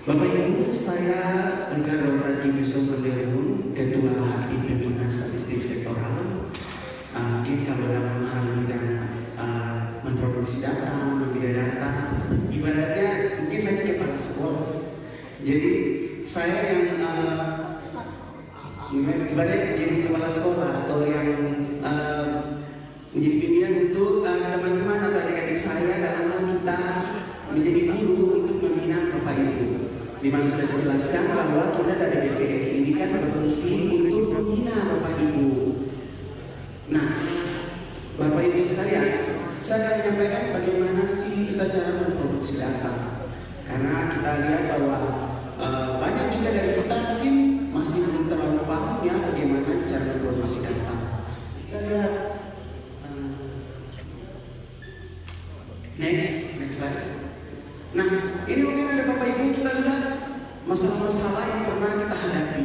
Bapak Ibu, saya Ricardo Franky Christopher Leon, Ketua Tim Pimpinan Statistik Sektoral. Mungkin kalau dalam hal bidang memproduksi data, membina data, ibaratnya mungkin saya kepala sekolah. Jadi saya yang ibaratnya jadi kepala sekolah atau yang menjadi pimpinan untuk teman-teman atau adik-adik saya dalam hal kita menjadi guru untuk membina Bapak Ibu. Di mana sudah dijelaskan bahwa kita dari BPS ini kan berfungsi untuk membina Bapak Ibu. Nah, Bapak Ibu sekalian, saya akan menyampaikan bagaimana sih kita cara memproduksi data. Karena kita lihat bahwa banyak juga dari kita mungkin masih belum terlalu paham ya bagaimana cara memproduksi data. Kita lihat next slide. Nah, ini mungkin ada Bapak Ibu, kita lihat masalah-masalah yang pernah kita hadapi.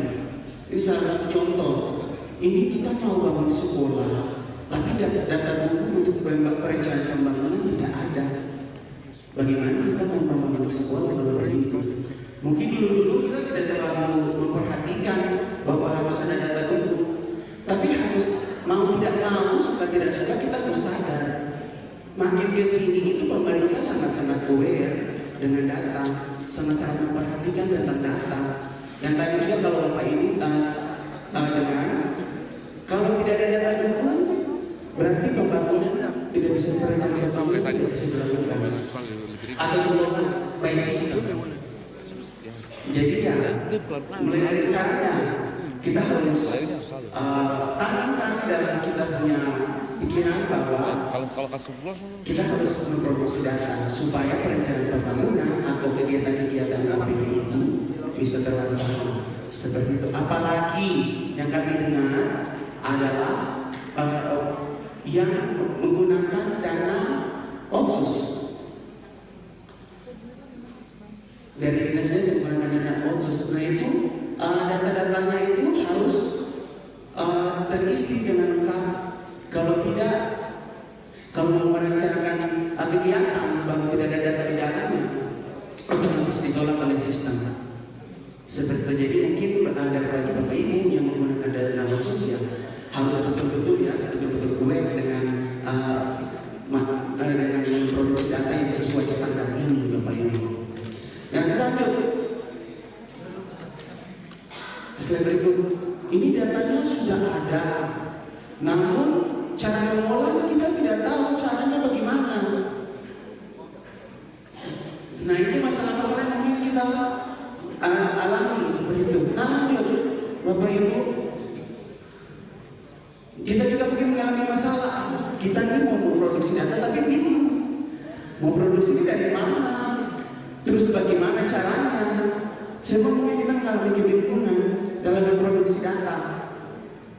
Ini salah satu contoh. Ini kita mau bangun sekolah, tapi data buku untuk perencanaan pembangunan tidak ada. Bagaimana kita mau membangun sekolah kalau begitu? Mungkin dulu kita tidak terlalu memperhatikan bahwa harus ada data buku, tapi harus mau tidak mau, suka tidak suka kita harus sadar. Makin ke sini itu pemerintah sangat-sangat aware dengan data, sangat-sangat memperhatikan tentang data. Yang tadi juga kalau Bapak ini dengan kalau tidak ada data dulu, berarti pembangunan tidak bisa direncanakan sampai tadi bisa dilakukan. Atau dilakukan by system. Jadi ya, mulai dari sekarang ya, kita harus tanamkan dalam kita punya pikiran bahwa kita harus memproduksi data supaya perencanaan pembangunan atau kegiatan-kegiatan OPD itu bisa terlaksana seperti itu. Apalagi yang kami dengar adalah yang menggunakan dana otsus dari dinasnya yang menggunakan dana otsus. Nah itu data-datanya itu harus terisi dengan lengkap. Kalau tidak, kalau mau merencanakan kegiatan bahwa tidak ada data di dalamnya, otomatis ditolak oleh sistem. Seperti itu. Jadi mungkin ada bagi Bapak Ibu yang menggunakan dana otsus ya harus betul-betul ya betul-betul aware dengan produksi data yang sesuai standar ini Bapak Ibu. Yang lanjut, slide berikut. Ini datanya sudah ada, namun cara mengolah kita tidak tahu caranya bagaimana. Nah ini masalah-masalah yang mungkin kita alami seperti itu. Nah lanjut, Bapak Ibu, kita juga mungkin mengalami masalah. Kita ini mau memproduksi data tapi bingung mau produksi dari mana, terus bagaimana caranya. Sebab mungkin kita mengalami kebingungan dalam memproduksi data.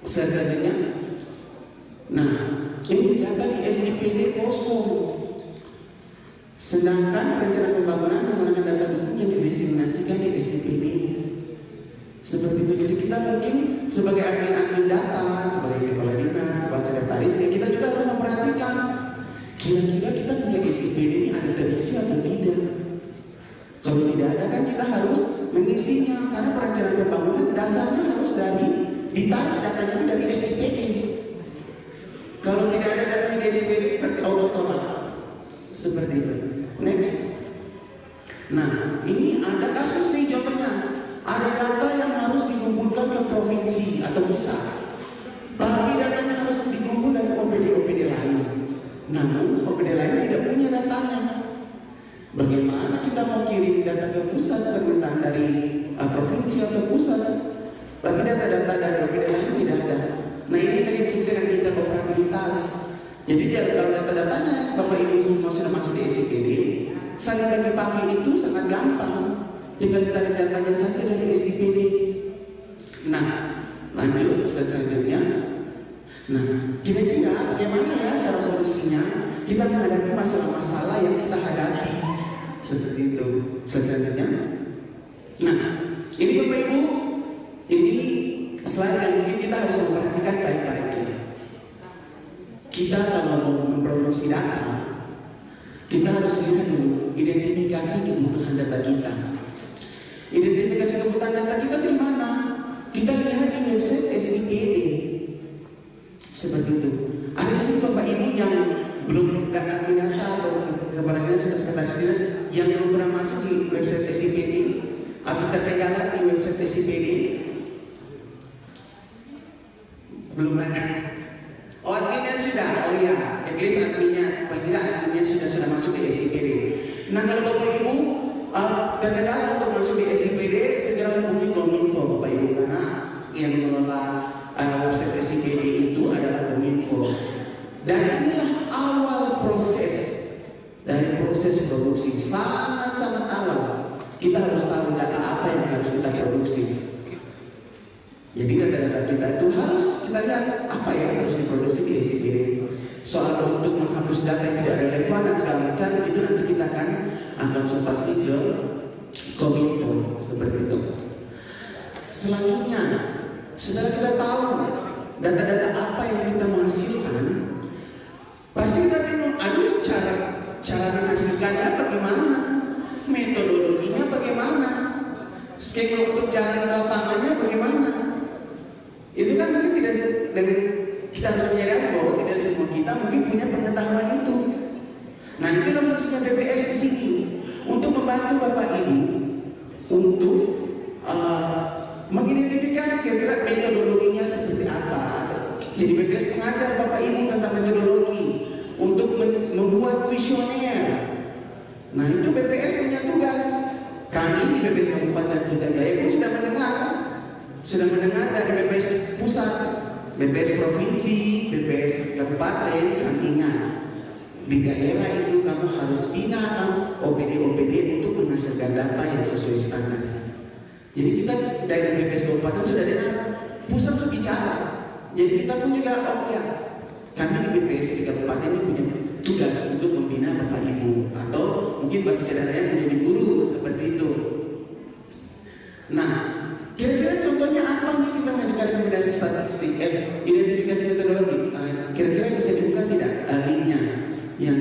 Selanjutnya, nah ini data di SIPD kosong, sedangkan rencana pembangunan menggunakan data buku yang didiseminasikan di SIPD. Seperti itu. Jadi kita mungkin sebagai admin data, sebagai kepala dinas, kepala sekretaris, ya kita juga harus memperhatikan kira-kira kita punya SIPD ini ada terisi atau tidak. Kalau tidak ada kan kita harus mengisinya, karena perencanaan pembangunan dasarnya harus ditarik datanya dari SIPD. Kalau tidak ada data di SIPD berarti auto-tolak. Seperti itu. Next. Nah ini ada kasus nih contohnya. Ada data yang harus dikumpulkan ke provinsi atau pusat, tapi datanya harus dikumpul dari OPD-OPD lain. Namun OPD lain tidak punya datanya. Bagaimana kita mau kirim data ke pusat permintaan dari provinsi atau pusat, tapi data-data dari OPD lain tidak ada. Nah ini tadi dengan kita kooperativitas. Jadi kalau data-datanya Bapak Ibu semua sudah masuk di SIPD, saling bagi-bagi itu sangat gampang. Tinggal ditarik datanya saja dari SIPD. Nah, lanjut selanjutnya. Nah, kira-kira bagaimana ya cara solusinya kita menghadapi masalah-masalah yang kita hadapi seperti itu. Selanjutnya. Nah, ini Bapak Ibu, ini slide yang mungkin kita harus memperhatikan baik-baik. Kita kalau memproduksi data, kita harus lihat dulu identifikasi kebutuhan data kita. Identifikasi kebutuhan data kita di mana? Kita lihat di website SIPD. Seperti itu. Ada di sini Bapak Ibu yang belum dapat data atau kepala dinas atau sekretaris dinas yang belum pernah masuk di website SIPD atau tertinggalan di website SIPD. Belum ada. Oh, adminnya sudah. Oh iya, at least adminnya, paling tidak adminnya sudah masuk di SIPD. Nah, kalau Bapak Ibu terkendala untuk masuk di SIPD, segera hubungi Kominfo Bapak Ibu, karena yang mengelola website SIPD itu adalah Kominfo. Dan inilah awal proses dari proses produksi, sangat-sangat awal. Kita harus tahu data apa yang harus kita produksi. Jadi data-data kita itu harus kita lihat apa yang harus diproduksi di SIPD. Soal untuk menghapus data yang tidak relevan dan segala macam itu nanti kita akan konsultasi ke Kominfo seperti itu. Selanjutnya, setelah kita tahu data-data apa yang kita menghasilkan, pasti kita bingung, aduh cara menghasilkannya bagaimana, metodologinya bagaimana, skema untuk jalan lapangannya bagaimana. Itu kan mungkin tidak, dan kita harus menyadari bahwa tidak semua kita mungkin punya pengetahuan itu. Nah, itulah fungsinya BPS di sini untuk membantu Bapak Ibu untuk mengidentifikasi kira-kira metodologinya seperti apa. Jadi BPS mengajar Bapak Ibu tentang metodologi untuk membuat kuesioner. Nah, itu BPS punya tugas. Kami di BPS Kabupaten Putrajaya pun sudah mendengar dari BPS pusat, BPS provinsi, BPS kabupaten. Kami ingat di daerah itu kamu harus bina OPD untuk menghasilkan data yang sesuai standar. Jadi kita dari BPS kabupaten sudah dengar, pusat sudah bicara. Jadi kita pun juga, oh ya, kami di BPS di kabupaten ini punya tugas untuk membina Bapak Ibu, atau mungkin bahasa sederhananya menjadi guru seperti itu. Nah, kira-kira contohnya apa nih kita mengajukan rekomendasi statistik, identifikasi metodologi? Kira-kira bisa dibuka tidak linknya? Yang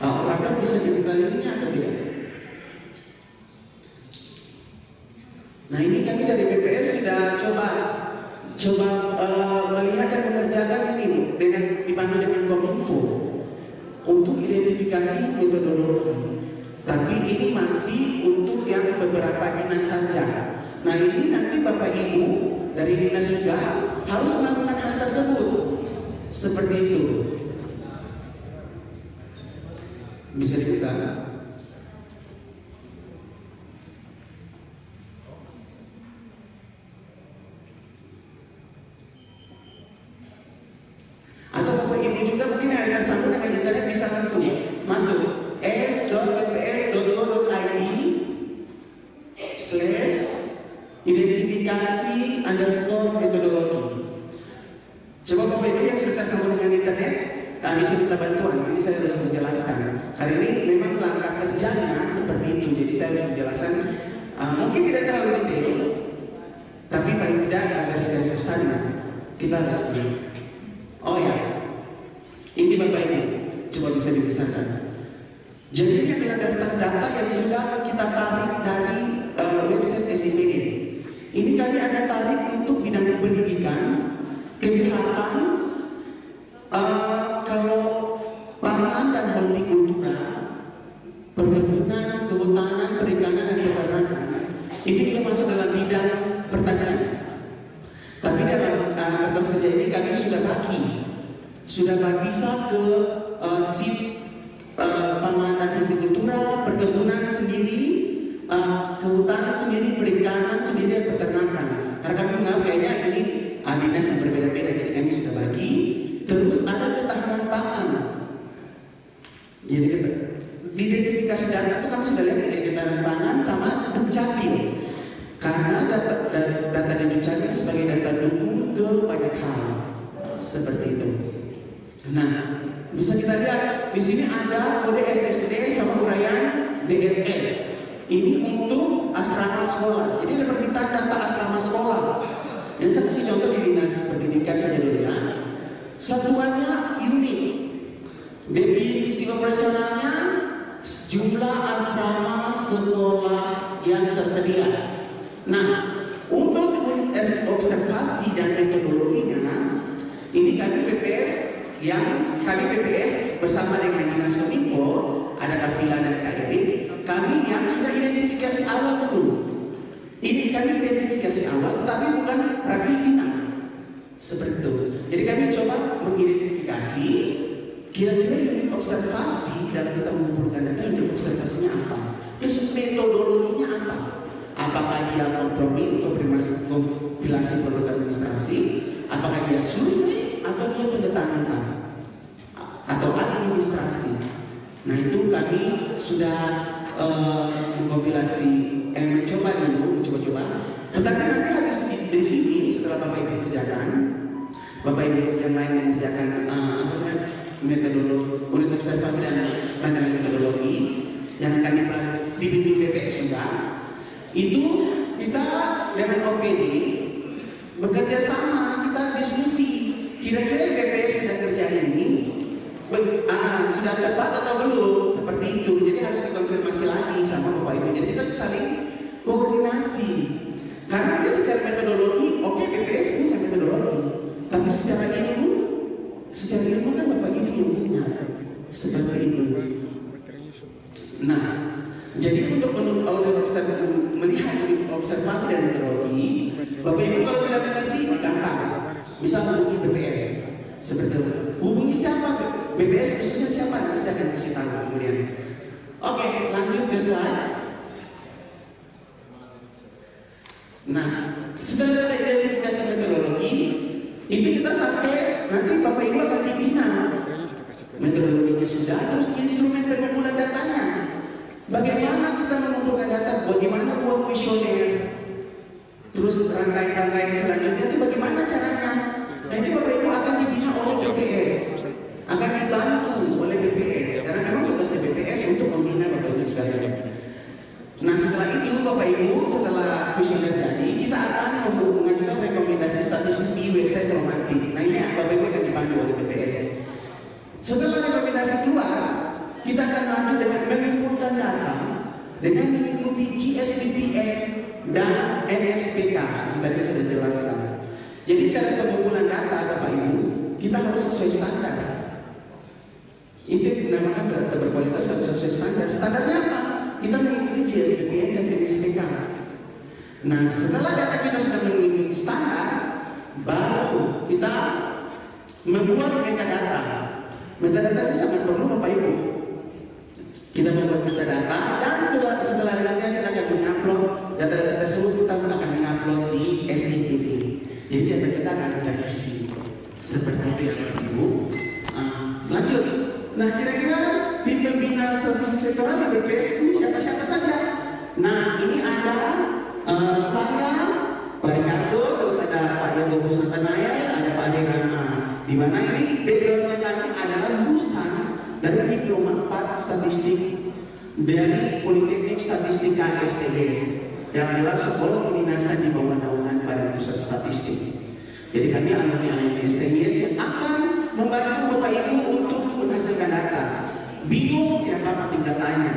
orang bisa dibuka linknya atau tidak? Nah, ini kami dari BPS sudah coba melihat dan mengerjakan ini dengan dibantu dengan Kominfo untuk identifikasi metodologi. Tapi ini masih untuk yang beberapa dinas saja. Nah, ini nanti Bapak Ibu dari dinas juga harus melakukan hal tersebut. Seperti itu. Bisa dibuka. Atau Bapak Ibu juga mungkin ada sambung dengan internet bisa langsung masuk s.bps.go.id/identifikasi_metodologi. Coba Bapak Ibu yang sudah sambung dengan internet, bisa minta bantuan. Ini saya harus menjelaskan. Hari ini memang langkah kerjanya seperti itu. Jadi saya harus menjelaskan, mungkin tidak terlalu detail, tapi paling tidak agar saya sesana kita harus. Oh ya, ini Bapak Ibu, coba bisa dibesarkan. Jadi ini adalah daftar data yang sudah kita tarik dari website SIPD. Ini kami ada tarik untuk bidang pendidikan, kesehatan, kalau pangan dan hortikultura, perkebunan, kehutanan, perikanan dan peternakan. Ini juga masuk dalam bidang pertanian. Tapi dalam kertas kerja ini kami sudah bagi ke sip pangan dan hortikultura, perkebunan sendiri, kehutanan sendiri, perikanan sendiri, dan peternakan. Karena kami menganggap kayaknya ini dinas yang berbeda-beda, jadi kami sudah bagi. Terus ada ketahanan pangan. Jadi di identifikasi data itu kami sudah lihat ada ketahanan pangan sama dukcapil. Karena data di dukcapil sebagai data dukung ke banyak hal seperti itu. Nah, bisa kita lihat di sini ada kode SSD sama uraian DSS. Ini untuk asrama sekolah. Jadi ada permintaan data asrama sekolah. Yang saya kasih contoh di dinas pendidikan saja dulu ya. Satuannya unik. Definisi operasionalnya jumlah asrama sekolah yang tersedia. Nah, untuk observasi dan metodologinya, ini kami BPS bersama dengan Dinas Kominfo, ada Kafila dan KRI, kami yang sudah identifikasi awal dulu. Ini kami identifikasi awal, tapi bukan rapi final. Seperti itu. Jadi kami coba mengidentifikasi kira-kira unit observasi dalam kita mengumpulkan data, unit observasinya apa? Terus metodologinya apa? Apakah dia kompromi untuk kompilasi produk administrasi? Apakah dia survei atau dia pendataan atau administrasi? Nah itu kami sudah mengkompilasi, mencoba. Tetapi nanti habis di sini setelah Bapak Ibu kerjakan, Bapak Ibu yang lain yang kerjakan metodologi, unit observasi dan rancangan metodologi yang kami di BPS sudah, itu kita dengan OPD bekerja sama, kita diskusi kira-kira BPS sedang kerja ini sudah tepat atau belum, seperti itu. Jadi harus dikonfirmasi lagi sama Bapak Ibu. Jadi kita saling koordinasi. Karena dia secara metodologi, oke, BPS punya metodologi, tapi secara ilmu kan Bapak Ibu yang punya, seperti itu. Nah, jadi untuk melihat observasi dan metodologi, Bapak Ibu kalau tidak mengerti, gampang, bisa menghubungi BPS. Seperti itu. Hubungi siapa? BPS khususnya siapa? Nanti saya akan kasih tahu kemudian. Oke, lanjut ke slide. Nah, setelah identifikasi metodologi, itu kita sampai nanti Bapak Ibu akan dibina. Metodologinya sudah, terus instrumen pengumpulan datanya. Bagaimana kita mengumpulkan data? Bagaimana buat kuesioner? Terus rangkaian-rangkaian selanjutnya itu bagaimana caranya? Nanti Bapak Ibu akan dibina oleh BPS, akan dibantu oleh BPS. Karena memang tugasnya BPS untuk membina Bapak Ibu sekalian. Nah setelah itu Bapak Ibu, setelah kuesioner jadi, kita akan mengajukan rekomendasi statistik di website romantik. Nah ini Bapak Ibu akan dibantu oleh BPS. Setelah rekomendasi keluar, kita akan lanjut dengan mengumpulkan data dengan mengikuti GSDPN dan NSPK yang tadi saya jelaskan. Jadi cara pengumpulan data Bapak Ibu, kita harus sesuai standar. Itu dinamakan data berkualitas harus sesuai standar. Standarnya apa? Kita mengikuti GSDPN dan NSPK. Nah setelah data kita sudah mengikuti standar, baru kita membuat metadata. Metadata itu sangat perlu Bapak Ibu. Kita membuat metadata dan setelah nanti kita akan mengupload data-data tersebut, kita akan mengupload di SDTV. Jadi data kita akan kita isi seperti itu ya Bapak Ibu. Lanjut. Nah kira-kira tim pembina statistik sektoral di BPS ini siapa-siapa saja? Nah ini ada saya, Pak Ricardo, terus ada Pak Yogo Susanaya, ada Pak Degana. Di mana ini backgroundnya kami adalah lulusan dari diploma 4 statistik dari Politeknik Statistika STS yang adalah sekolah kedinasan di bawah naungan Badan Pusat Statistik. Jadi kami alumni STS yang akan membantu Bapak Ibu untuk menghasilkan data. Bingung tidak apa tinggal tanya.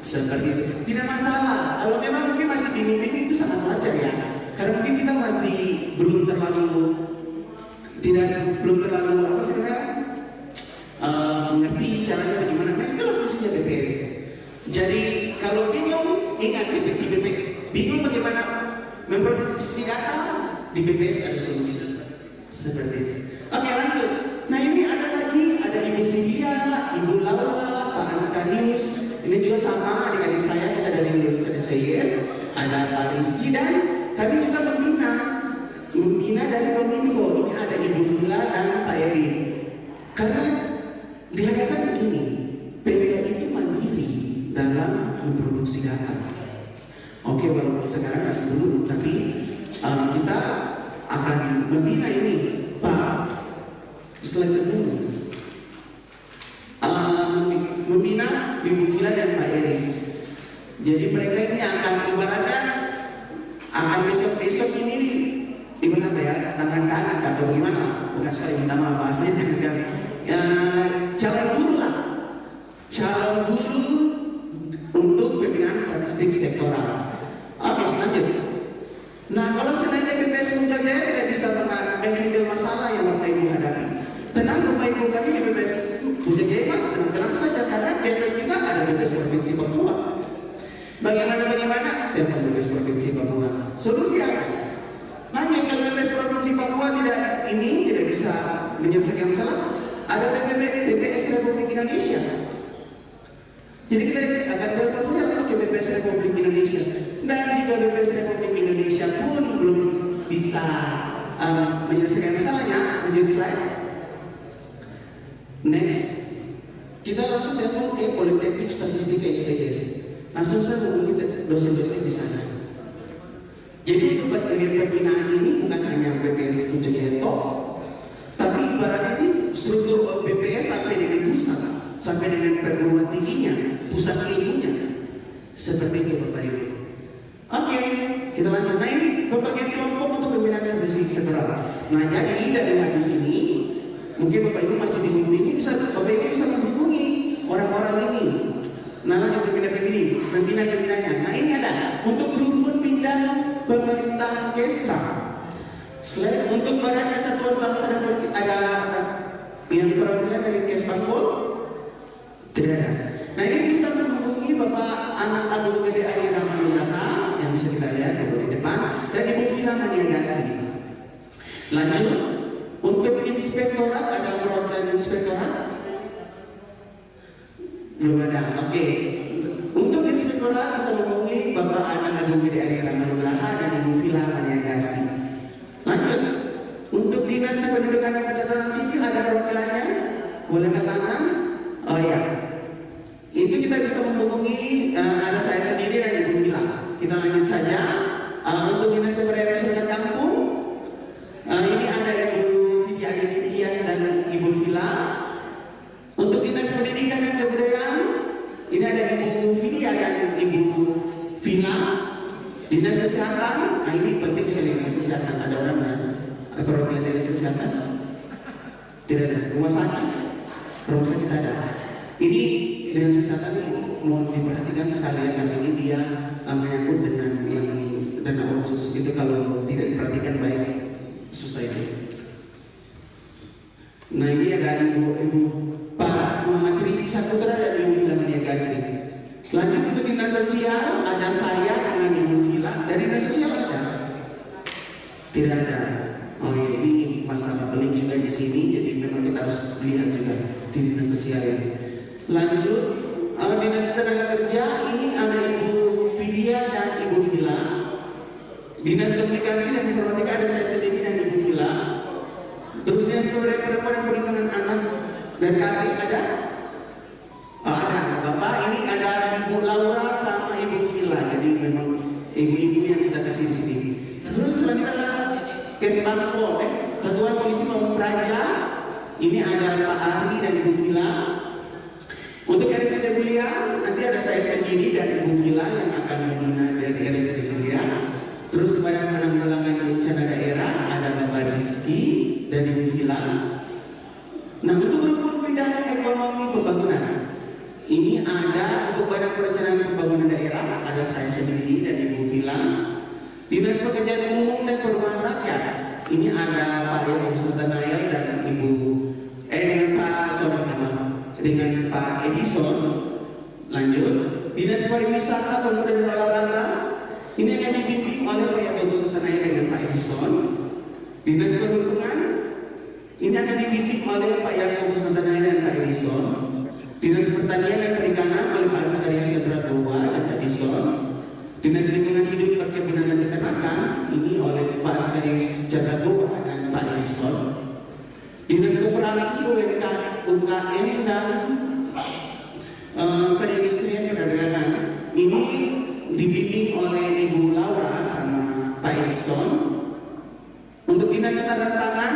Seperti itu. Tidak masalah. Kalau memang mungkin masih bingung itu sangat wajar ya. Karena mungkin kita masih belum terlalu apa sih mengerti caranya bagaimana. Nah itulah fungsinya BPS. Jadi kalau bingung, ingat bingung bagaimana memproduksi data, di BPS ada solusi. Seperti itu. Oke lanjut. Nah ini ada lagi, ada Ibu Filia, Ibu Laura, Pak Anskarius. Ini juga sama adik-adik saya, kita dari lulusan STS. Ada Pak Rizky dan kami juga membina dari Kominfo. Ini ada Ibu Fila dan Pak Eri. Karena dikatakan begini, PPK itu mandiri dalam memproduksi data. Oke, walaupun sekarang masih belum, tapi kita akan membina ini, Pak. Selanjutnya, membina Ibu Fila dan Pak Eri. Jadi mereka ini akan ibaratnya akan besok ini ibaratnya ya tangan kanan atau gimana? Bukan saya minta maaf bahasanya. Calon guru lah, calon guru untuk pembinaan statistik sektoral. Lanjut. Nah, kalau seandainya BPS Muda Jaya tidak bisa menghandle masalah yang Bapak Ibu hadapi, tenang Bapak Ibu, kami di BPS Muda Jaya Mas tenang saja, karena di atas kita ada BPS Provinsi Papua. Bagaimana? Telepon BPS Provinsi Papua. Solusi apa? Lanjut, kalau BPS Provinsi Papua tidak bisa menyelesaikan masalah, ada BPS Republik Indonesia. Jadi kita akan telepon saja langsung ke BPS Republik Indonesia. Dan jika BPS Republik Indonesia pun belum bisa menyelesaikan masalahnya, lanjut slide. Next, kita langsung telepon ke Politeknik Statistika STS. Langsung saya hubungi dosen-dosen di sana. Jadi untuk bagian pembinaan ini bukan hanya BPS Pujaketo, tapi ibaratnya ini struktur BPS sampai dengan pusat, sampai dengan perguruan tingginya, pusat ilmunya, seperti itu Bapak Ibu. Oke, kita lanjut. Nah ini berbagai kelompok untuk pembinaan statistik sektoral. Nah jadi dari hadis ini, mungkin Bapak Ibu masih bingung ini, Bapak Ibu bisa menghubungi orang-orang ini. Nah lanjut pembinaan-pembinaannya. Nah ini ada untuk rumpun pindah pemerintah Kesra. Selain untuk Badan Kesatuan Bangsa dan Politik ada yang perwakilan dari Kesbangpol tidak ada. Nah ini bisa menghubungi Bapak Anak Agung Gede Ayi Ramanugraha yang bisa kita lihat di depan, dan Ibu Vina Maniagasi. Lanjut untuk inspektorat, ada perwakilan inspektorat? Belum ada. Oke. Untuk inspektorat bisa menghubungi Bapak Anak Agung Gede Ayi Ramanugraha dan Ibu Vina Maniagasi. Lanjut, untuk Dinas Kependudukan dan Pencatatan Sipil ada perwakilannya? Boleh ke tangan? Oh ya, itu kita bisa menghubungi ada saya sendiri dan Ibu Vila. Kita lanjut saja. Untuk Dinas Pemberdayaan Masyarakat Kampung, ini ada Ibu Vidya Tias dan Ibu Vila. Untuk Dinas Pendidikan dan Kebudayaan, ini ada Ibu Vidya dan Ibu Vila. Dinas Kesehatan, nah ini penting sekali Dinas Kesehatan, ada orangnya, ada perwakilan Dinas Kesehatan? Tidak ada. Rumah sakit ada. Ini Dinas Kesehatan ini mohon diperhatikan sekalian karena ini dia menyangkut dengan yang dana otsus itu, kalau tidak diperhatikan baik susah itu. Nah ini ada Ibu Pak Muhammad Risi Saputra dan Ibu Vila Maniagasi. Lanjut untuk Dinas Sosial ada saya dengan Ibu Vila. Dari Dinas Sosial ada? Tidak ada. Oh ya, ini masalah pelik juga di sini, jadi memang kita harus lihat juga di Dinas Sosial ini. Lanjut, Dinas Tenaga Kerja ini ada Ibu Vidya dan Ibu Vila. Dinas Komunikasi dan Informatika ada saya sendiri dan Ibu Vila. Terus Dinas Pemberdayaan Perempuan dan Perlindungan Anak dan KAI ada? Ada. Bapak ini ada Ibu Laura sama Ibu Vila. Jadi memang ibu-ibu yang kita kasih di sini. Terus selanjutnya Kesbangpol, Satuan Polisi Pamung Praja. Ini ada Pak Ari dan Ibu Vila. Untuk RSC Mulia nanti ada saya sendiri dan Ibu Vila yang akan membina dari RSC Mulia. Terus Badan Penanggulangan Bencana Daerah ada Bapak Rizky dan Ibu Vila. Nah untuk rumpun pindahan ekonomi pembangunan, ini ada untuk Badan Perencanaan Pembangunan Daerah ada saya sendiri dan Ibu Vila. Dinas Pekerjaan Umum dan Perumahan Rakyat, ini ada Pak Yaitu Susanaya dan Ibu dengan Pak Edison. Lanjut, Dinas Pariwisata, Pemuda dan Olahraga, ini akan dibimbing oleh Pak Yaitu Susanaya dengan Pak Edison. Dinas Perhubungan, ini akan dibimbing oleh Pak Yaitu Susanaya dan Pak Edison. Dinas Pertanian dan Perikanan oleh Pak Askarius Chandra dan Pak Edison. Dinas Lingkungan Hidup, Perkebunan dan Peternakan ini oleh Pak Askarius Chandra dan Pak Edison. Dinas Koperasi, UKM dan Perindustrian dan Perdagangan ini dibimbing oleh Ibu Laura sama Pak Edison. Untuk Dinas Kesehatan Tangan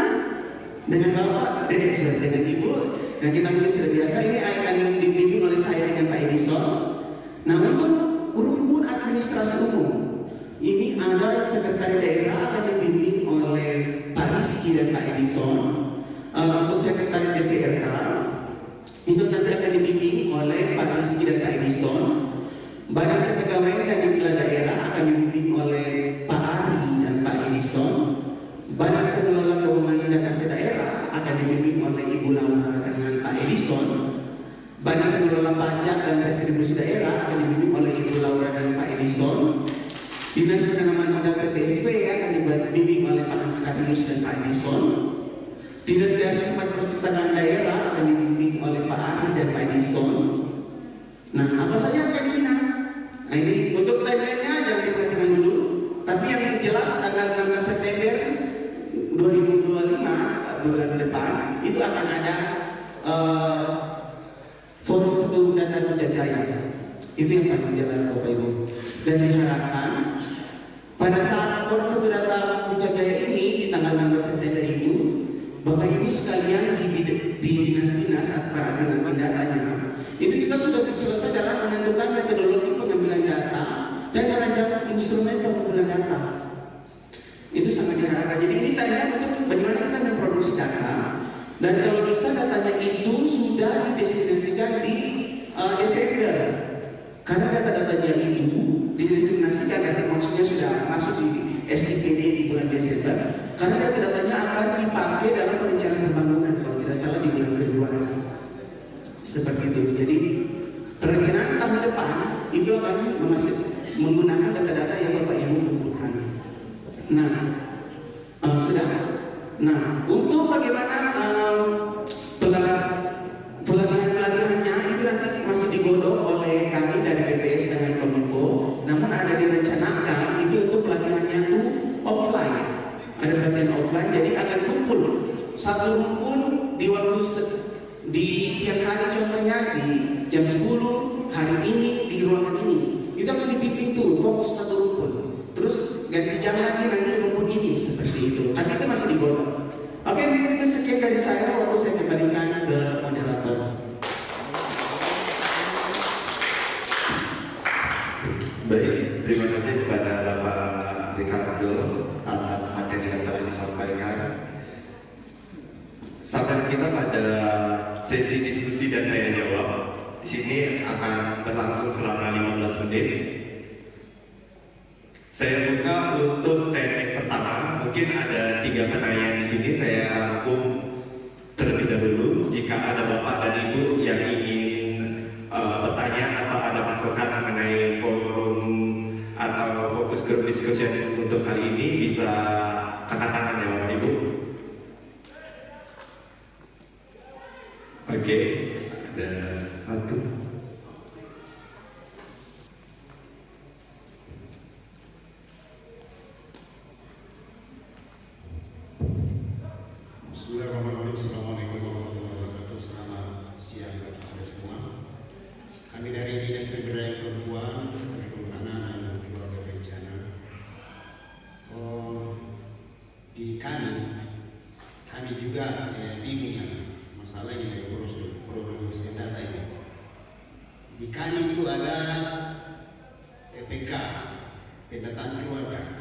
dengan Bapak Direktur dengan Ibu, dan kita mungkin sudah biasa ini akan dibimbing oleh saya dengan Pak Edison. Nah untuk rumpun administrasi umum ini ada sekretaris daerah akan dibimbing oleh Pak Rizky dan Pak Edison. Untuk sekretaris DPRK itu nanti akan dibimbing oleh Pak Rizky dan Pak Edison. Badan Kepegawaian dan Kepala Daerah akan dibimbing oleh akan dibimbing oleh Ibu Laura dengan Pak Edison. Badan Pengelola Pajak dan Retribusi Daerah akan dibimbing oleh Ibu Laura dan Pak Edison. Dinas Penanaman Modal PTSP akan dibimbing oleh Pak Skadius dan Pak Edison. Dinas Kearsipan Perpustakaan Daerah akan dibimbing oleh Pak Ari dan Pak Edison. Nah, apa saja akan dibina? Nah, ini untuk timeline-nya jangan diperhatikan dulu. Tapi yang jelas tanggal 16 September 2025 bulan depan itu akan ada forum satu data Putrajaya. Itu yang paling jelas Bapak Ibu. Dan diharapkan pada saat forum satu data Putrajaya ini di tanggal 16 September itu Bapak Ibu sekalian di dinas-dinas para pengambil datanya itu kita sudah selesai dalam menentukan metodologi pengambilan data dan merancang instrumen pengumpulan data. Itu sangat diharapkan. Jadi ini tanya untuk bagaimana kita memproduksi data dan kalau bisa datanya itu sudah didestinasikan di Desember. Karena data-datanya itu didestinasikan dan maksudnya sudah masuk di SIPD di bulan Desember. Karena data-datanya akan dipakai dalam perencanaan pembangunan kalau tidak salah di bulan Februari. Seperti itu. Jadi perencanaan tahun depan itu akan menggunakan data-data yang Bapak Ibu kumpulkan. Nah, sudah. Nah, untuk bagaimana pelatihan-pelatihannya itu nanti masih digodok oleh kami dari BPS dengan Kominfo. Namun ada direncanakan itu untuk pelatihannya itu offline. Ada pelatihan offline, jadi akan kumpul satu rumpun di waktu di siang hari, contohnya di jam 10 hari ini di ruangan ini. Itu akan dipimpin tuh fokus satu rumpun. Terus ganti jam lagi nanti rumpun ini seperti itu. Tapi itu masih digodok. Oke, mungkin sekian dari saya. Waktu saya kembalikan ke moderator. Baik, terima kasih kepada Bapak Ricardo atas materi yang telah disampaikan. Sampai kita pada sesi diskusi dan tanya jawab. Di sini akan berlangsung selama 15 menit. Saya buka untuk teknik pertama. Mungkin ada 3 penanya di sini. Saya rangkum terlebih dahulu. Jika ada Bapak dan Ibu yang ingin bertanya atau ada masukan mengenai forum atau fokus group discussion untuk kali ini, bisa angkat tangan ya Bapak Ibu. Oke, ada satu. Bismillahirrahmanirrahim. Assalamualaikum warahmatullahi wabarakatuh. Selamat siang bagi kita semua. Kami dari Dinas Pemberdayaan Perempuan, Perlindungan Anak dan Keluarga Berencana. Di kami juga bimbingan masalah ini produksi data ini. Di kami itu ada PPK, pendataan keluarga.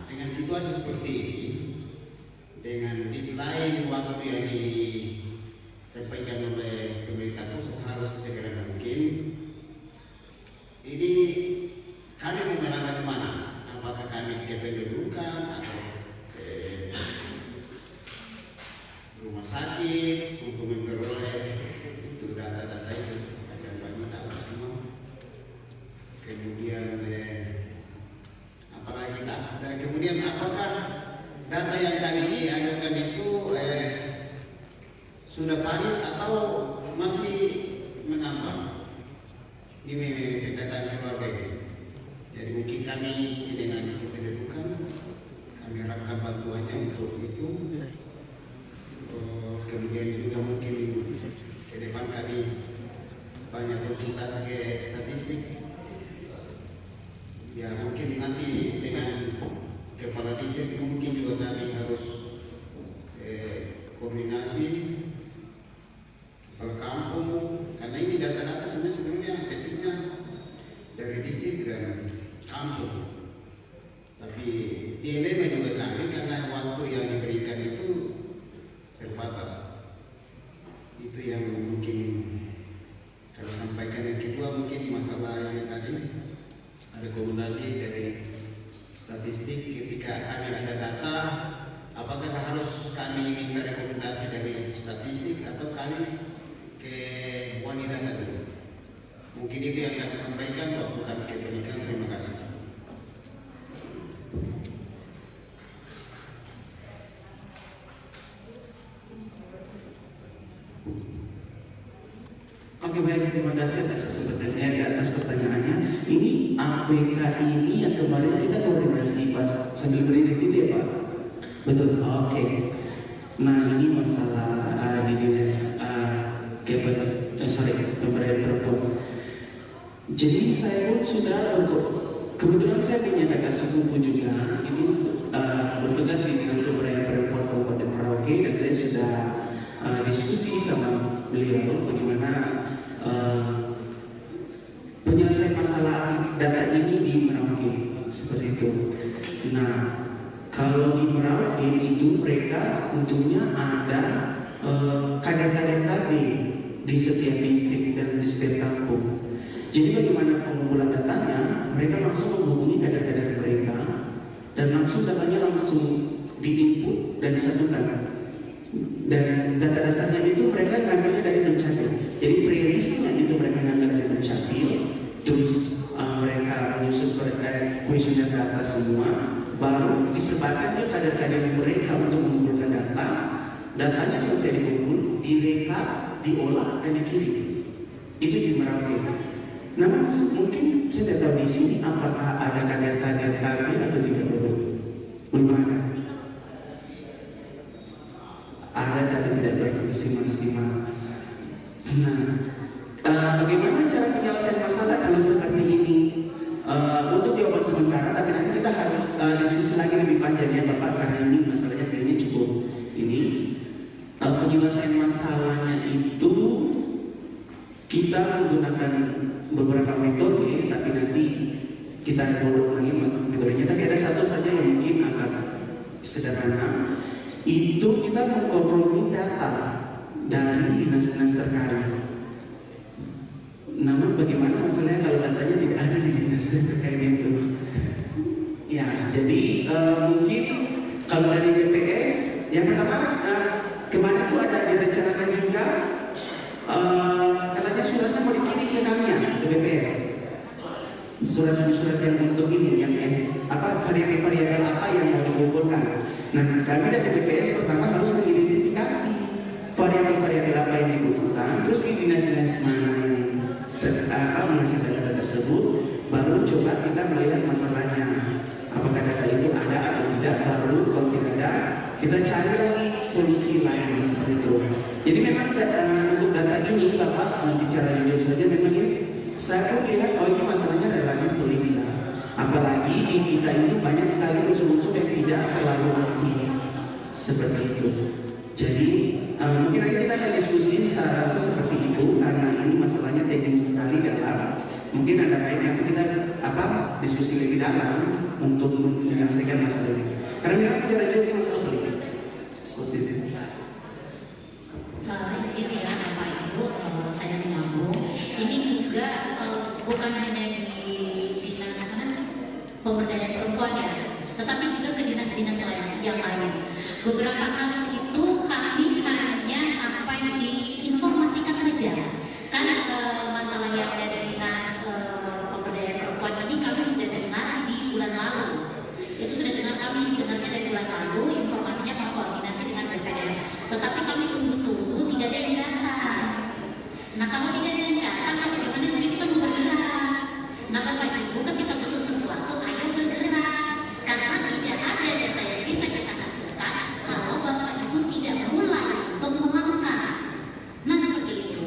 Dengan situasi seperti ini, dengan deadline waktu yang disampaikan oleh pemerintah pusat harus segera mungkin, ini kami memelanggar kemana? Apakah kami kependudukan atau rumah sakit untuk memperoleh itu data-data itu macam wanita semua. Kemudian apalagi dan kemudian apakah data yang kami ajukan itu sudah valid atau masih mengambang? Ini pendekatan keluarga ini. Jadi mungkin kami dengan kependudukan kami harapkan bantuannya untuk itu. Kemudian juga mungkin ke depan kami banyak konsultasi ke statistik. Ya mungkin nanti dengan kepala distrik mungkin juga kami harus koordinasi kepala kampung, karena ini data-data sebenarnya basisnya dari distrik dan kampung. Tapi dilema juga kami karena waktu yang diberikan itu terbatas. Itu yang mungkin kami sampaikan. Yang kedua mungkin masalah yang tadi rekomendasi dari statistik ketika kami ada data, apakah harus kami minta atau kami ke wanita tadi. Mungkin itu yang kami sampaikan waktu kami ke pernikahan. Terima kasih. Oke, baik, terima kasih atas kesempatannya di atas pertanyaannya. Ini APK ini yang kemarin kita koordinasi pas sambil berdiri gitu ya Pak? Betul, oke. Nah ini masalah di dinas pemberdayaan perempuan. Jadi saya pun sudah kebetulan saya punya kakak sepupu juga itu bertugas di dinas pemberdayaan perempuan Kabupaten Merauke, dan saya sudah diskusi sama beliau bagaimana penyelesaian masalah data ini di Merauke seperti itu. Nah, kalau di Merauke itu mereka untungnya ada kader-kader KB di setiap distrik dan di setiap kampung. Jadi bagaimana pengumpulan datanya, mereka langsung menghubungi kader-kader mereka dan langsung datanya langsung diinput dan disatukan. Dan data dasarnya itu mereka ngambilnya dari Dukcapil. Jadi pre-listnya itu mereka ngambil dari Dukcapil, terus mereka menyusun kuesioner data semua, baru disebarkan ke kader-kader mereka untuk mengumpulkan data. Datanya selesai dikumpul, direkap, diolah dan dikirim. Itu di Merauke. Namun mungkin saya tidak tahu di sini apakah ada kader-kader kami atau tidak, belum ada. Ada tapi tidak berfungsi maksimal. Nah, bagaimana cara penyelesaian masalah kalau seperti ini? Untuk jawaban sementara, tapi nanti kita harus diskusi lagi lebih panjang ya Bapak, karena ini masalahnya kayaknya cukup ini. Penyelesaian masalahnya itu kita menggunakan beberapa metode, tapi nanti kita bolong lagi metodenya. Tapi ada satu saja yang mungkin agak sederhana. Itu kita mengkompromi data dari dinas-dinas terkait. Namun bagaimana masalahnya kalau datanya tidak ada di dinas terkait itu? Ya, jadi mungkin kalau dari BPS, yang pertama kemarin itu ada direncanakan juga katanya suratnya mau dikirim ke kami ya, ke BPS. Surat-surat yang untuk ini, yang variabel apa yang mau dikumpulkan. Nah, kami dari BPS pertama harus mengidentifikasi variabel-variabel apa yang dibutuhkan, terus di dinas-dinas mana yang menghasilkan data tersebut, baru coba kita melihat masalahnya. Apakah data itu ada atau tidak, baru kalau tidak ada, kita cari lagi solusi lain seperti itu. Jadi memang untuk data ini, Bapak bicara jujur saja, memang ini saya pun lihat ini masalahnya relatif pelik ya. Apalagi di kita ini banyak sekali unsur-unsur yang tidak terlalu aktif seperti itu. Jadi mungkin nanti kita akan diskusi secara seperti itu, karena ini masalahnya teknis sekali dalam. Mungkin ada baiknya kita diskusi lebih dalam untuk menyelesaikan masalah ini. Karena memang bicara jujur masalah pelik seperti itu. Di sini ya Bapak Ibu, saya menyambung. Ini juga bukan hanya di dinas pemberdayaan perempuan ya, tetapi juga ke dinas-dinas yang lain. Beberapa kali itu kami hanya sampai diinformasikan saja. Karena masalah yang ada dari dinas pemberdayaan perempuan ini kami sudah dengar di bulan lalu. Itu sudah dengarnya dari bulan lalu, informasinya mau koordinasi dengan BPS. Tetapi kami tunggu-tunggu tidak ada yang datang. Nah, kalau tidak ada yang datang, bagaimana jadi kita mau bergerak? Nah, Bapak Ibu, ketika butuh sesuatu, ayo bergerak. Karena tidak ada data yang bisa kita hasilkan kalau Bapak Ibu tidak mulai untuk melangkah. Nah, seperti itu.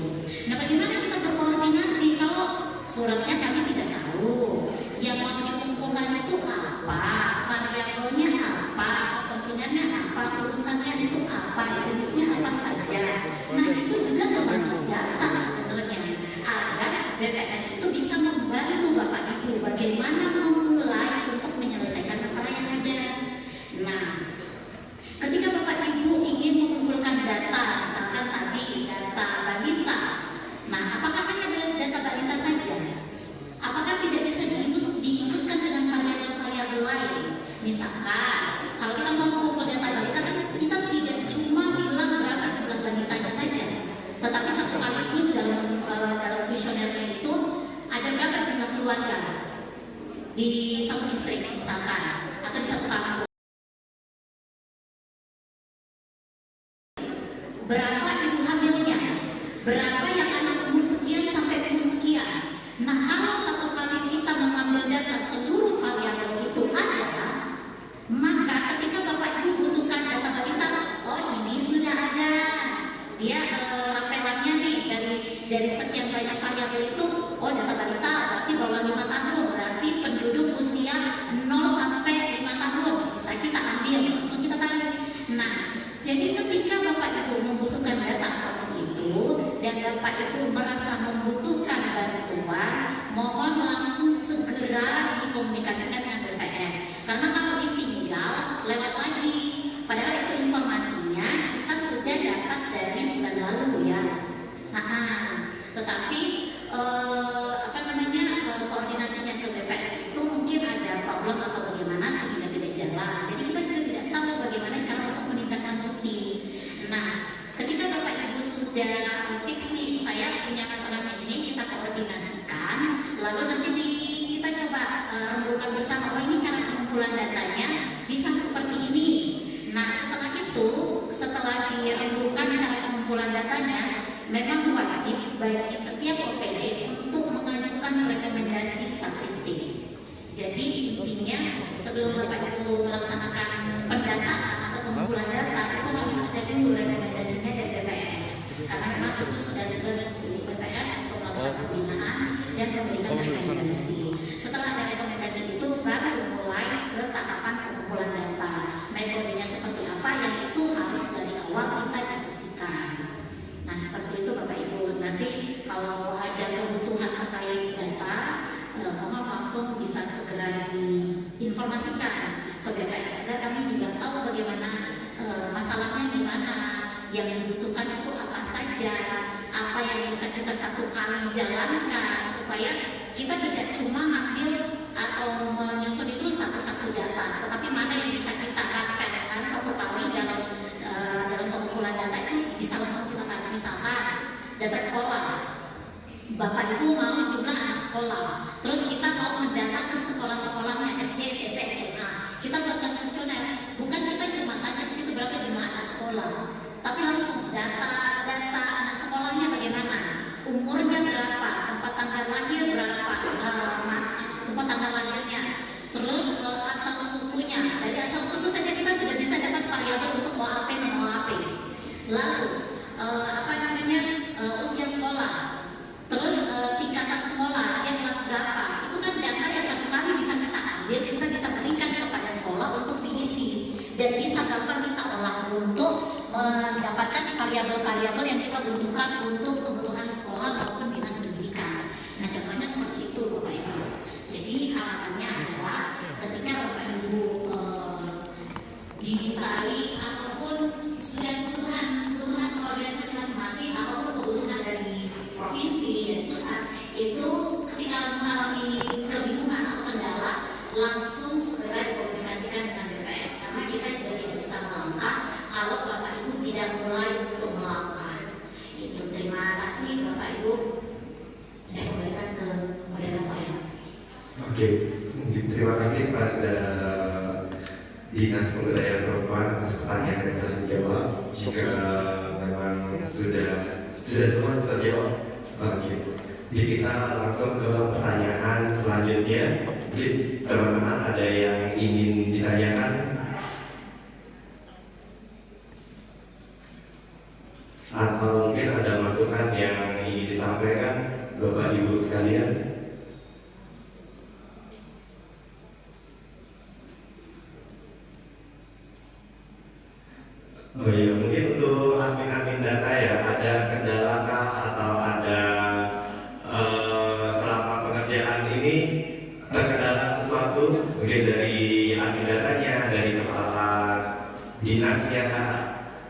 Nah, bagaimana kita berkoordinasi kalau suratnya kami tidak tahu, yang mau dikumpulkan itu apa, variabelnya apa, kepentingannya apa, urusannya itu apa, jenisnya apa saja. Nah, itu juga termasuk data sebenarnya, agar BPS itu bisa membantu Bapak Ibu bagaimana memulai untuk menyelesaikan masalah yang ada. Nah, ketika Bapak Ibu ingin mengumpulkan data, misalkan tadi data balita, nah apakah hanya data balita saja? Apakah tidak bisa diikutkan dengan variabel-variabel lain? Misalkan, kalau kita mau mengumpul data balita, kan kita tidak cuma bilang berapa jumlah balitanya saja, keluarga di satu distrik misalkan atau di satu kampung, berapa ibu hamilnya, berapa yang anak umur sekian sampai umur sekian. Nah, kalau satu kali kita mengambil data seluruh variabel itu ada, maka ketika Bapak Ibu butuhkan data balita, oh ini sudah ada, dia rapelannya nih dari sekian banyak variabel itu, oh data balita berarti bawah 5 tahun, berarti penduduk usia 0 sampai 5 tahun, bisa kita ambil, langsung kita tarik. Nah, jadi ketika Bapak Ibu membutuhkan data apapun itu dan Bapak Ibu merasa membutuhkan bantuan, mohon langsung segera dikomunikasikan dengan BPS. Karena kalau ditinggal lewat lagi, padahal itu informasinya kita sudah dapat dari bulan lalu ya. Tetapi koordinasinya ke BPS itu mungkin ada problem atau bagaimana sehingga tidak jalan. Jadi kita juga tidak tahu bagaimana cara untuk menindaklanjuti. Nah, ketika Bapak Ibu sudah fix nih, saya punya masalah ini, kita koordinasikan, lalu nanti kita coba rembukan bersama, oh ini cara pengumpulan datanya bisa seperti ini. Nah, setelah itu, setelah dirembukan cara pengumpulan datanya, memang wajib bagi setiap OPD untuk mengajukan rekomendasi statistik. Jadi intinya sebelum Bapak Ibu melaksanakan pendataan atau pengumpulan data, itu harus ada dulu rekomendasinya dari BPS. Karena memang itu sudah tugas khusus BPS untuk melakukan pembinaan dan memberikan rekomendasi. Setelah ada rekomendasi itu baru mulai ke tahapan pengumpulan data. Metodenya seperti apa yang itu harus dari awal kita diskusikan. Nah, seperti itu Bapak Ibu. Nanti kalau ada kebutuhan terkait data, mohon langsung bisa segera diinformasikan ke BPS agar kami juga tahu bagaimana masalahnya gimana, yang dibutuhkan itu apa saja, apa yang bisa kita satu kali jalankan supaya kita tidak cuma ambil atau menyusun itu satu-satu data, tetapi mana yang bisa kita rapelkan satu kali dalam pengumpulan data itu bisa langsung kita tarik. Misalkan data sekolah, Bapak Ibu mau jumlah anak sekolah, terus kita mau mendata ke sekolah-sekolahnya SD, SMP, SMA, kita buatkan kuesioner, bukan kita cuma tanya di situ berapa jumlah anak sekolah, tapi langsung data anak sekolahnya bagaimana, umurnya berapa, tempat tanggal lahir berapa, tempat tanggal lahirnya, terus asal sukunya. Dari asal suku saja kita sudah bisa dapat variabel untuk OAP dan OAP. Lalu usia sekolah, terus tingkatan sekolah yang kelas berapa, itu kan data yang satu kali bisa kita ambil, kita bisa berikan kepada sekolah untuk diisi dan bisa gampang kita olah untuk mendapatkan variabel-variabel yang kita butuhkan untuk kebutuhan sekolah maupun dinas pendidikan. Nah, contohnya seperti itu Bapak Ibu. Jadi harapannya adalah ketika Bapak Ibu dimintai ataupun sudah kebutuhan organisasi masing-masing ataupun kebutuhan dari provinsi dan pusat, itu ketika mengalami kebingungan atau kendala langsung segera dikomunikasikan dengan BPS, karena kita juga tidak bisa melangkah kalau Bapak Ibu tidak mulai untuk melangkah. Itu terima kasih Bapak Ibu. Saya kembalikan ke moderator ya. Oke, terima kasih pada Dinas Pemberdayaan Perempuan atas pertanyaan yang telah dijawab. Jika memang sudah semua terjawab, oke. Jadi kita langsung ke pertanyaan selanjutnya. Mungkin teman-teman ada yang ingin ditanyakan? Atau mungkin ada masukan yang ingin disampaikan Bapak Ibu sekalian? Oh iya, mungkin untuk admin data ya, ada kendala kah atau ada selama pengerjaan ini terkendala sesuatu mungkin dari admin datanya, dari kepala dinasnya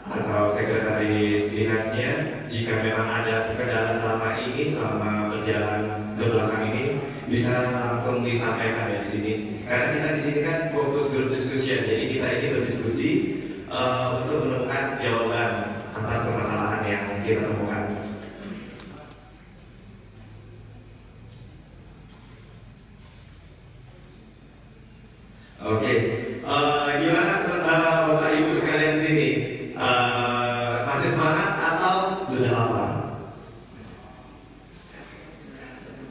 atau sekretaris dinasnya. Jika memang ada kendala selama berjalan ke belakang ini, bisa langsung disampaikan di sini. Karena kita di sini kan fokus grup diskusi, jadi kita ini berdiskusi untuk menemukan jawaban atas permasalahan yang kita temukan. 我们 temukan. 的 Oke. Oke, gimana Bapak Ibu sekalian di sini? Masih semangat atau sudah lapar?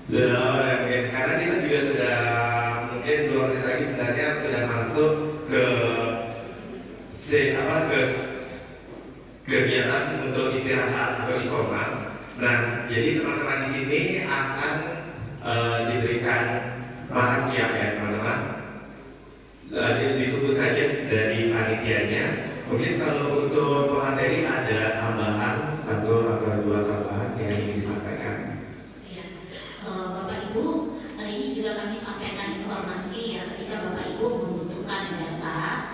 Sudah lapar ya, mungkin. Karena kita juga sudah mungkin 2 menit lagi sebenarnya sudah masuk ke ke kegiatan untuk istirahat atau isoman. Nah, jadi teman-teman di sini akan diberikan makan siang ya teman-teman. Ditunggu saja dari panitianya. Mungkin kalau untuk pemateri ada tambahan 1 atau 2 tambahan yang ingin disampaikan. Ya, Bapak Ibu, ini juga kami sampaikan informasi ya ketika Bapak Ibu membutuhkan data,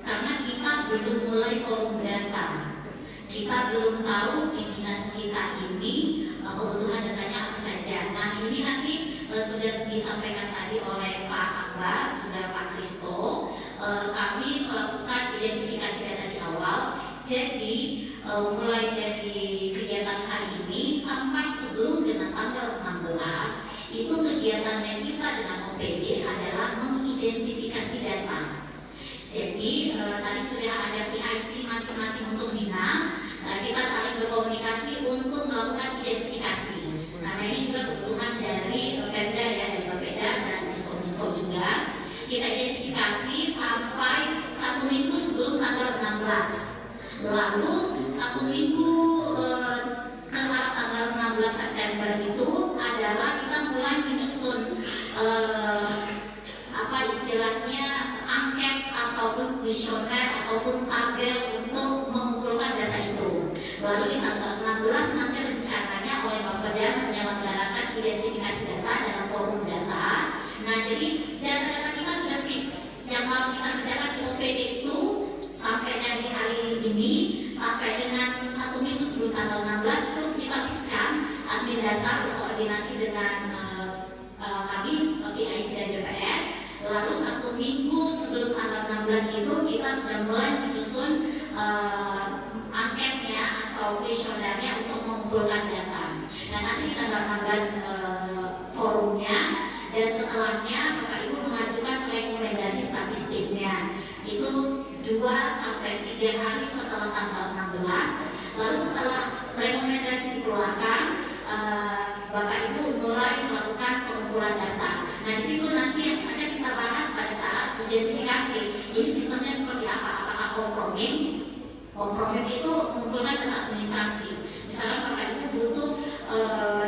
karena kita belum mulai forum data, kita belum tahu di dinas kita ini kebutuhan datanya apa saja. Nah ini nanti sudah disampaikan tadi oleh Pak Akbar, juga Pak Kristo, kami melakukan identifikasi data di awal. Jadi mulai dari kegiatan hari ini sampai sebelum dengan tanggal 16 itu kegiatannya kita dengan OPD adalah mengidentifikasi data. Jadi tadi sudah ada PIC masing-masing untuk dinas, kita saling berkomunikasi untuk melakukan identifikasi. Karena ini juga kebutuhan dari Pemda ya, dari Bapeda dan Diskominfo juga. Kita identifikasi sampai 1 minggu sebelum tanggal 16. Lalu 1 minggu ke arah tanggal 16 September itu adalah kita mulai menyusun apa istilahnya angket ataupun kuesioner ataupun tabel untuk mengumpulkan data itu. Baru di tanggal 16 nanti rencananya oleh Bapeda menyelenggarakan identifikasi data dalam forum data. Nah jadi data-data kita sudah fix. Yang mau kita kerjakan di OPD itu sampai dari hari ini sampai dengan 1 minggu sebelum tanggal 16 itu kita fixkan admin data berkoordinasi dengan kami PIC dan BPS. Lalu 1 minggu sebelum tanggal 16 itu kita sudah mulai menyusun angketnya atau kuesionernya untuk mengumpulkan data. Nah nanti di tanggal 16 forumnya dan setelahnya Bapak Ibu mengajukan rekomendasi statistiknya itu 2 sampai 3 hari setelah tanggal 16. Lalu setelah rekomendasi dikeluarkan, Bapak Ibu mulai melakukan pengumpulan data. Nah di situ nanti yang akan kita bahas pada saat identifikasi. Ini sistemnya seperti apa? Apakah kompromi? Kompromi itu mengumpulkan data administrasi. Misalnya Bapak Ibu butuh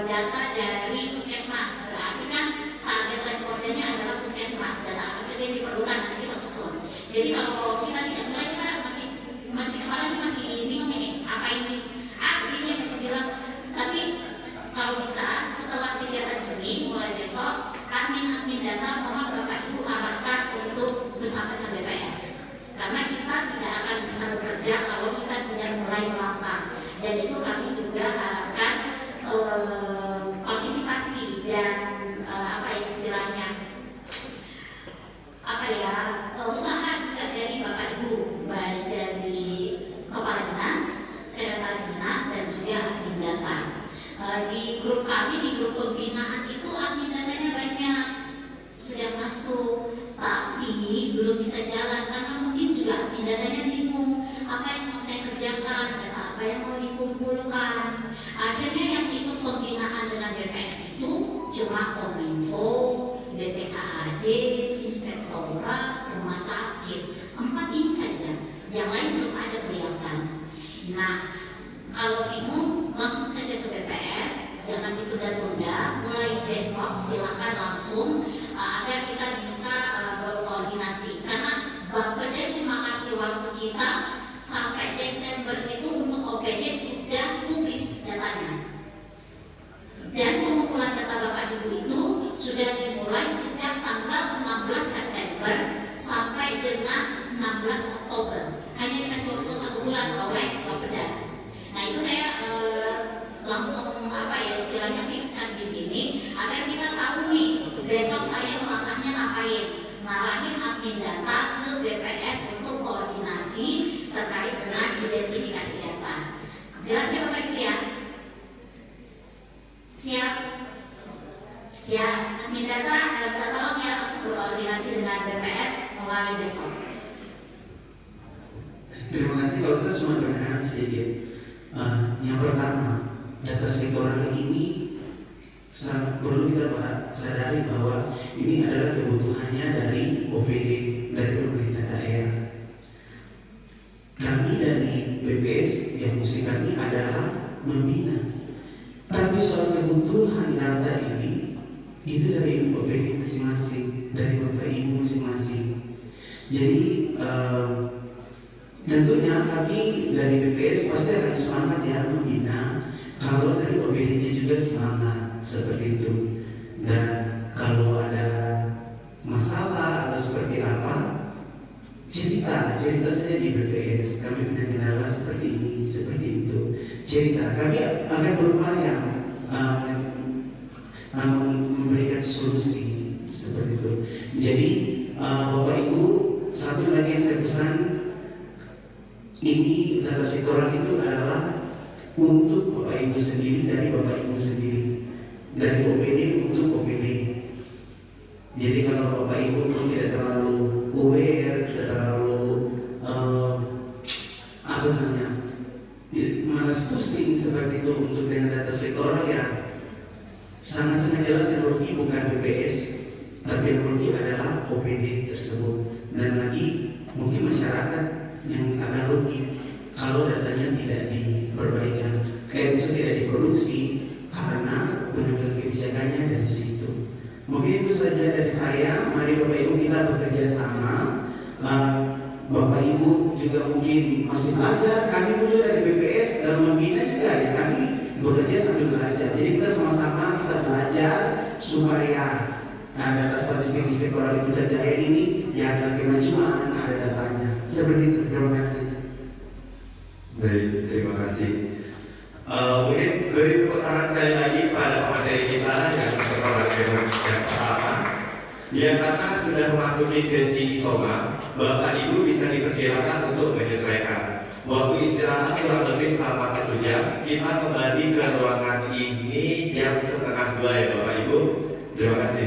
data dari puskesmas, berarti kan target respondennya adalah puskesmas. Data apa saja yang diperlukan nanti kita susun. Jadi kalau kita tidak mulai, kita masih kepala ini masih bingung ini apa ini? Sini yang bilang. Tapi kalau bisa setelah kegiatan ini mulai besok admin data mohon Bapak Ibu arahkan untuk bersama dengan BPS. Karena kita tidak akan bisa bekerja kalau kita tidak mulai melangkah. Dan itu kami juga harapkan partisipasi dan usaha juga dari Bapak Ibu, baik dari kepala dinas, sekretaris dinas dan juga admin data. Di grup kami, di grup pembinaan itu admin datanya banyak sudah masuk, tapi belum bisa jalan karena mungkin juga admin datanya bingung apa yang mau saya kerjakan, data apa yang mau dikumpulkan. Akhirnya yang ikut pembinaan dengan BPS itu cuma Kominfo, BPKAD, Inspektorat, Rumah Sakit, 4 ini saja. Yang lain belum ada kelihatan. Nah, kalau bingung langsung saja ke BPS, jangan ditunda-tunda. Mulai besok silakan langsung agar kita bisa berkoordinasi. Karena Bapeda cuma kasih waktu kita sampai Desember itu untuk OPD sudah publis datanya. Dan pengumpulan data Bapak Ibu itu sudah dimulai sejak tanggal 16 September sampai dengan 16 Oktober. Hanya dikasih waktu 1 bulan oleh Bapeda. Nah itu saya langsung istilahnya fixkan di sini agar kita tahu nih besok saya langkahnya ngapain, ngarahin admin data ke BPS untuk koordinasi terkait dengan identifikasi data. Jelas ya Bapak Ibu ya? Siap? Siap, admin data tolong ya harus berkoordinasi dengan BPS mulai besok. Terima kasih. Kalau saya cuma berkenan sedikit. Yang pertama, data sektoral ini sangat perlu kita sadari bahwa ini adalah kebutuhannya dari OPD, dari pemerintah daerah. Kami dari BPS yang fungsi kami adalah membina. Tapi soal kebutuhan data ini itu dari OPD masing-masing, dari Bapak Ibu masing-masing. Jadi tentunya kami dari BPS pasti akan semangat ya membina. Kalau dari OPD-nya juga semangat seperti itu. Dan kalau ada masalah atau seperti apa, cerita saja di BPS. Kami punya kendala seperti ini, seperti itu. Cerita, kami akan berupaya memberikan solusi seperti itu. Jadi Bapak Ibu, satu lagi yang saya pesan, ini data sektoral itu adalah untuk Bapak Ibu sendiri, dari Bapak Ibu sendiri, dari OPD untuk OPD. Jadi kalau Bapak Ibu pun tidak terlalu aware, tidak terlalu malas pusing seperti itu untuk dengan data sektoral ya sangat-sangat jelas yang rugi bukan BPS, tapi yang rugi adalah OPD tersebut. Dan lagi mungkin masyarakat yang akan rugi kalau datanya tidak diperbaikan, bisa tidak diproduksi karena pengambilan kebijakannya dari situ. Mungkin itu saja dari saya. Mari Bapak Ibu kita bekerja sama. Bapak Ibu juga mungkin masih belajar. Kami pun juga dari BPS dalam membina juga ya. Kami bekerja sambil belajar. Jadi kita sama-sama kita belajar supaya data statistik di sektoral Puncak Jaya ini ya ada kemajuan, ada datanya. Seperti itu. Terima kasih. Baik, terima kasih. Mungkin beri pertanyaan sekali lagi pada materi kita yang pertama. Ya, karena sudah memasuki sesi isoma, Bapak Ibu bisa dipersilakan untuk menyesuaikan. Waktu istirahat kurang lebih selama 1 jam. Kita kembali ke ruangan ini jam 1:30 ya Bapak Ibu. Terima kasih.